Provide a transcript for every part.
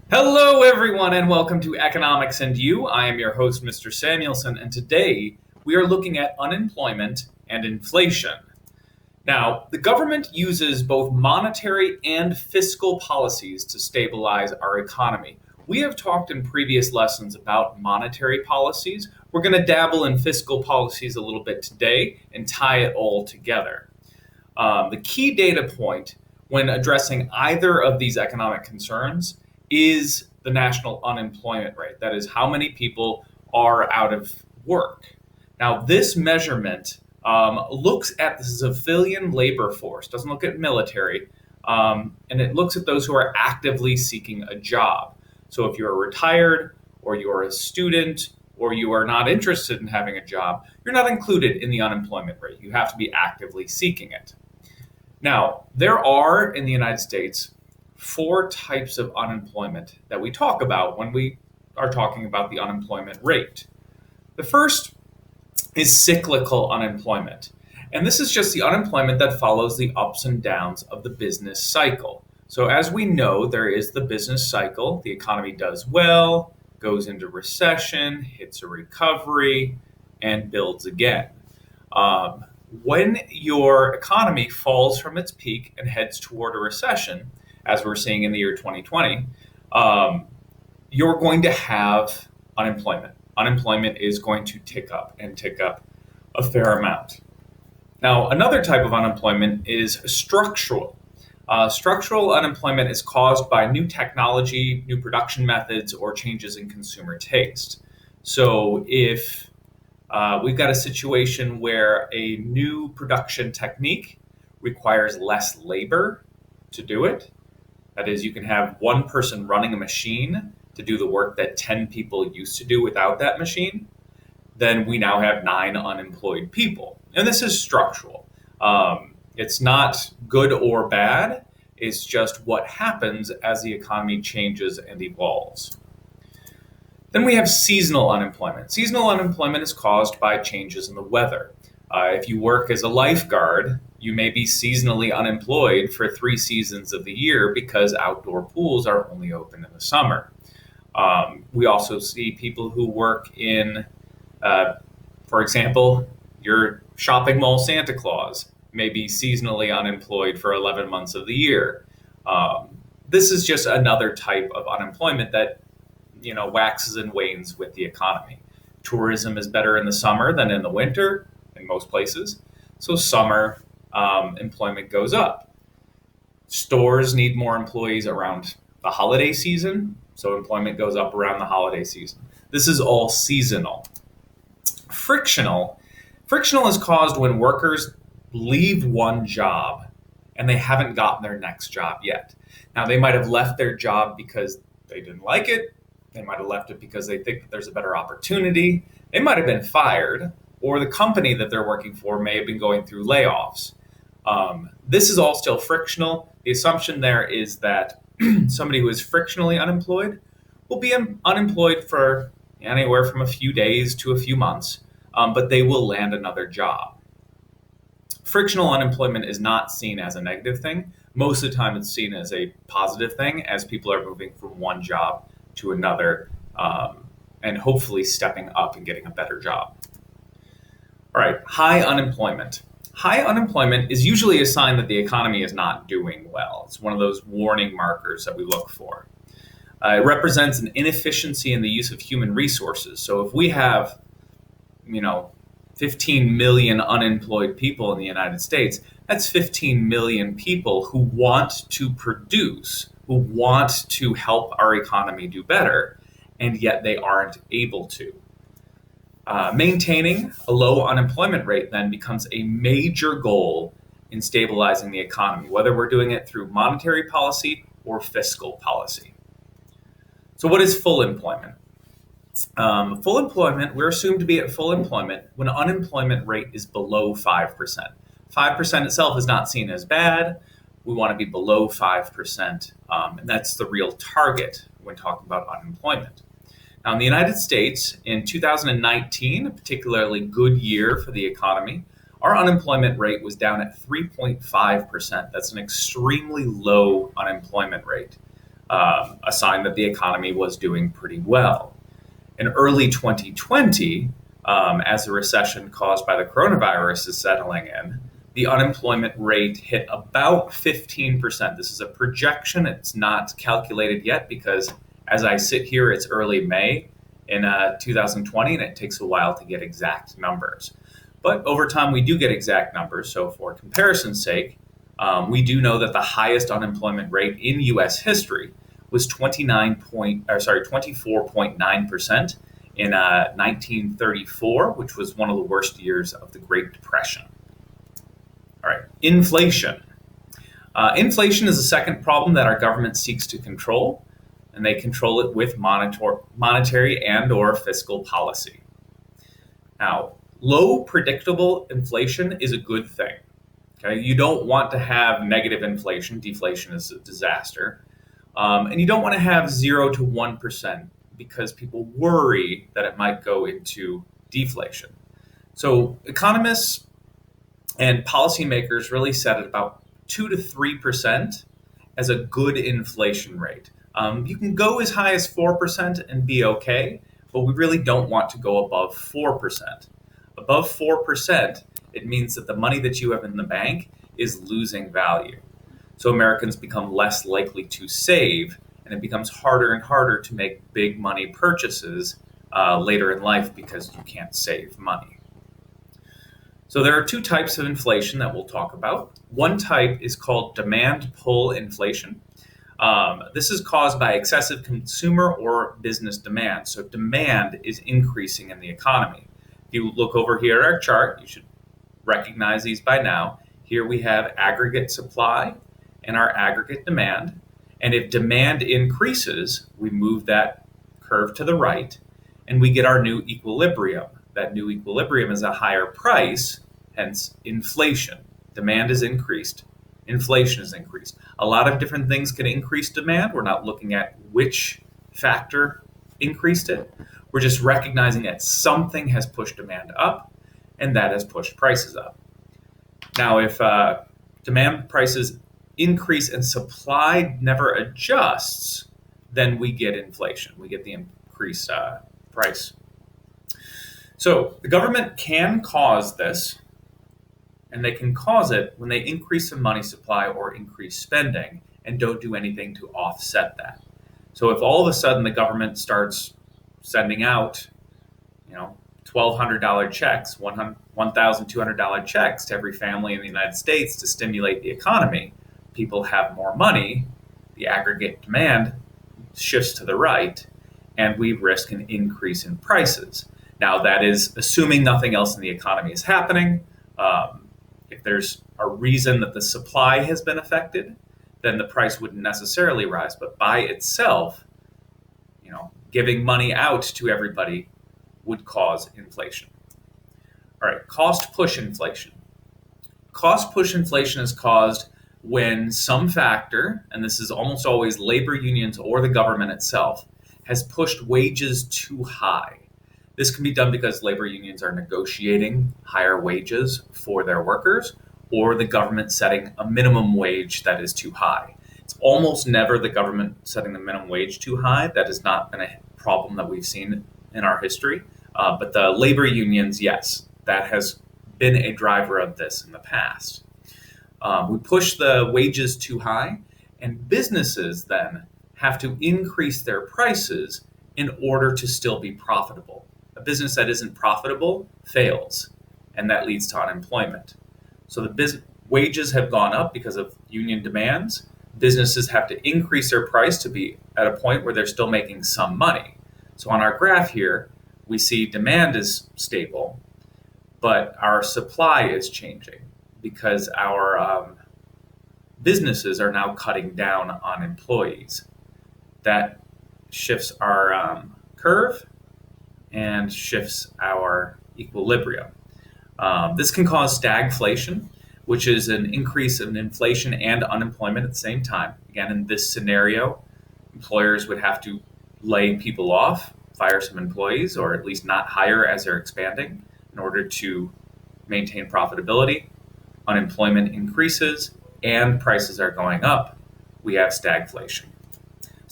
Hello, everyone, and welcome to Economics and You. I am your host, Mr. Samuelson, and today we are looking at unemployment and inflation. Now, the government uses both monetary and fiscal policies to stabilize our economy. We have talked in previous lessons about monetary policies. We're going to dabble in fiscal policies a little bit today and tie it all together. The key data point when addressing either of these economic concerns is the national unemployment rate. That is, how many people are out of work. Now, this measurement looks at the civilian labor force, doesn't look at military, and it looks at those who are actively seeking a job. So if you're retired, or you're a student, or you are not interested in having a job, you're not included in the unemployment rate. You have to be actively seeking it. Now, there are in the United States four types of unemployment that we talk about when we are talking about the unemployment rate. The first is cyclical unemployment. And this is just the unemployment that follows the ups and downs of the business cycle. So as we know, there is the business cycle. The economy does well, goes into recession, hits a recovery, and builds again. When your economy falls from its peak and heads toward a recession, as we're seeing in the year 2020, you're going to have unemployment. Unemployment is going to tick up a fair amount. Now, another type of unemployment is structural. Structural unemployment is caused by new technology, new production methods, or changes in consumer taste. So if we've got a situation where a new production technique requires less labor to do it. That is, you can have one person running a machine to do the work that 10 people used to do without that machine. Then we now have 9 unemployed people. And this is structural. It's not good or bad. It's just what happens as the economy changes and evolves. Then we have seasonal unemployment. Seasonal unemployment is caused by changes in the weather. If you work as a lifeguard, you may be seasonally unemployed for 3 seasons of the year because outdoor pools are only open in the summer. We also see people who work in, for example, your shopping mall Santa Claus may be seasonally unemployed for 11 months of the year. This is just another type of unemployment that waxes and wanes with the economy. Tourism is better in the summer than in the winter in most places. So summer employment goes up. Stores need more employees around the holiday season, so employment goes up around the holiday season. This is all seasonal. Frictional is caused when workers leave one job and they haven't gotten their next job yet. Now, they might have left their job because they didn't like it. They might have left it because they think that there's a better opportunity. They might have been fired, or the company that they're working for may have been going through layoffs. This is all still frictional. The assumption there is that somebody who is frictionally unemployed will be unemployed for anywhere from a few days to a few months, but they will land another job. Frictional unemployment is not seen as a negative thing. Most of the time it's seen as a positive thing as people are moving from one job to another, and hopefully stepping up and getting a better job. All right, high unemployment. High unemployment is usually a sign that the economy is not doing well. It's one of those warning markers that we look for. It represents an inefficiency in the use of human resources. So if we have, 15 million unemployed people in the United States, that's 15 million people who want to produce, who want to help our economy do better, and yet they aren't able to. Maintaining a low unemployment rate then becomes a major goal in stabilizing the economy, whether we're doing it through monetary policy or fiscal policy. So what is full employment? Full employment, we're assumed to be at full employment when unemployment rate is below 5%. 5% itself is not seen as bad. We want to be below 5%, and that's the real target when talking about unemployment. Now, in the United States, in 2019, a particularly good year for the economy, our unemployment rate was down at 3.5%. That's an extremely low unemployment rate. a sign that the economy was doing pretty well. In early 2020, as the recession caused by the coronavirus is settling in, the unemployment rate hit about 15%. This is a projection. It's not calculated yet because as I sit here, it's early May in 2020, and it takes a while to get exact numbers. But over time, we do get exact numbers. So for comparison's sake, we do know that the highest unemployment rate in U.S. history was 24.9% in 1934, which was one of the worst years of the Great Depression. All right, inflation. Inflation is the second problem that our government seeks to control, and they control it with monetary and or fiscal policy. Now, low predictable inflation is a good thing. Okay, you don't want to have negative inflation. Deflation is a disaster. And you don't want to have 0 to 1% because people worry that it might go into deflation. So economists and policymakers really set it about 2 to 3% as a good inflation rate. You can go as high as 4% and be okay, but we really don't want to go above 4%. Above 4%, it means that the money that you have in the bank is losing value. So Americans become less likely to save, and it becomes harder and harder to make big money purchases later in life because you can't save money. So there are two types of inflation that we'll talk about. One type is called demand pull inflation. This is caused by excessive consumer or business demand. So demand is increasing in the economy. If you look over here at our chart, you should recognize these by now. Here we have aggregate supply and our aggregate demand. And if demand increases, we move that curve to the right and we get our new equilibrium. That new equilibrium is a higher price, hence inflation. Demand is increased, inflation is increased. A lot of different things can increase demand. We're not looking at which factor increased it. We're just recognizing that something has pushed demand up and that has pushed prices up. Now, if demand prices increase and supply never adjusts, then we get inflation. We get the increased price. So the government can cause this, and they can cause it when they increase the money supply or increase spending and don't do anything to offset that. So if all of a sudden the government starts sending out, $1,200 checks, $1,200 checks to every family in the United States to stimulate the economy, people have more money, the aggregate demand shifts to the right, and we risk an increase in prices. Now, that is assuming nothing else in the economy is happening. If there's a reason that the supply has been affected, then the price wouldn't necessarily rise. But by itself, giving money out to everybody would cause inflation. All right, cost push inflation. Cost push inflation is caused when some factor, and this is almost always labor unions or the government itself, has pushed wages too high. This can be done because labor unions are negotiating higher wages for their workers, or the government setting a minimum wage that is too high. It's almost never the government setting the minimum wage too high. That has not been a problem that we've seen in our history. But the labor unions, yes, that has been a driver of this in the past. We push the wages too high, and businesses then have to increase their prices in order to still be profitable. A business that isn't profitable fails, and that leads to unemployment. So the wages have gone up because of union demands. Businesses have to increase their price to be at a point where they're still making some money. So on our graph here, we see demand is stable, but our supply is changing because our businesses are now cutting down on employees. That shifts our curve and shifts our equilibrium. This can cause stagflation, which is an increase in inflation and unemployment at the same time. Again, in this scenario, employers would have to lay people off, fire some employees, or at least not hire as they're expanding in order to maintain profitability. Unemployment increases and prices are going up. We have stagflation.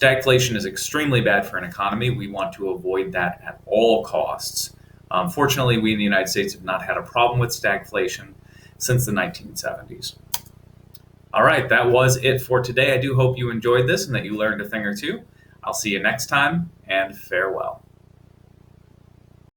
Stagflation is extremely bad for an economy. We want to avoid that at all costs. Fortunately, we in the United States have not had a problem with stagflation since the 1970s. All right, that was it for today. I do hope you enjoyed this and that you learned a thing or two. I'll see you next time, and farewell.